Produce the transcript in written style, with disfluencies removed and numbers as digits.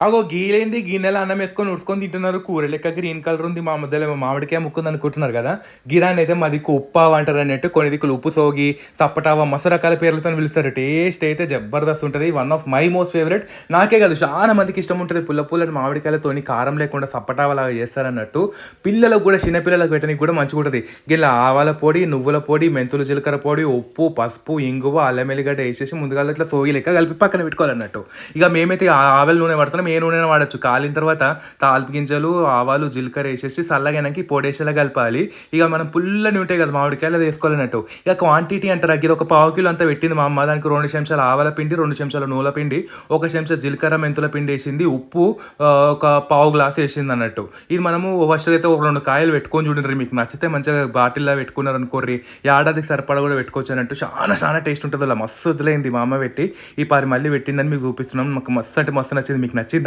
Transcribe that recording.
అగో గీలేంది గిన్నెలో అన్నం వేసుకొని ఉడుసుకొని తింటున్నారు. కూర లెక్క గ్రీన్ కలర్ ఉంది. మా మధ్యలో మామిడికాయ ముక్కుంది అనుకుంటున్నారు కదా! గిదాన్నయితే మా దిక్కు ఉప్పావ అంటారన్నట్టు. కొన్ని దిక్కులు ఉప్పు సోగి, సప్పటావ మస్తు రకాల పేర్లతోని పిలుస్తారు. టేస్ట్ అయితే జబర్దస్త్ ఉంటది. One of my most favourite. నాకే కాదు చాలా మందికి ఇష్టం ఉంటది. పుల్ల పుల్లని మామిడికాయలతోని కారం లేకుండా సప్పటావలాగా చేస్తారన్నట్టు. పిల్లలకు కూడా చిన్న పిల్లలకు పెట్టనీకి కూడా మంచిగుంటది. గిట్ల ఆవాల పొడి, నువ్వుల పొడి, మెంతులు, జీలకర్ర పొడి, ఉప్పు, పసుపు, ఇంగువ, అల్లం ఎల్లిగడ్డ ఏసేసి ముందుగాల ఇట్లా సోగి లెక్క కలిపి పక్కన పెట్టుకోవాలన్నట్టు. ఇక మేమైతే ఆవాల నూనె వాడుతున్నాం. ఏ నూనె వాడొచ్చు. కాలిన తర్వాత తాలింపు గింజలు, ఆవాలు, జీలకర్ర వేసేసి చల్లగైనాక ఈ పొడేసేలా కలపాలి. ఇక మనం పుల్లని ఉంటాయి కదా మామిడికాయలు, అది వేసుకోవాలన్నట్టు. ఇక క్వాంటిటీ అంటారు ఇది ఒక పావు కిలో అంతా పెట్టింది మా అమ్మ. దానికి 2 చెంచాల ఆవాల పిండి, 2 చెంచాల నూనెల పిండి, 1 చెంచా జీలకర్ర మెంతుల పిండి వేసింది. ఉప్పు ఒక పావు గ్లాస్ వేసింది అన్నట్టు. ఇది మనము ఫస్ట్ అయితే ఒక 2 కాయలు పెట్టుకొని చూడండి. మీకు నచ్చితే మంచిగా బాటిల్లో పెట్టుకున్నారు అనుకోర్రి, ఏడాదికి సరిపడా కూడా పెట్టుకోవచ్చు అన్నట్టు. చాలా చాలా టేస్ట్ ఉంటుంది. అలా మస్తు వదిలేయింది మా అమ్మ పెట్టి. ఈ పారి మళ్ళీ పెట్టిందని మీకు చూపిస్తున్నాం. మాకు మస్తు అంటే మస్తు నచ్చింది. మీకు నచ్చింది.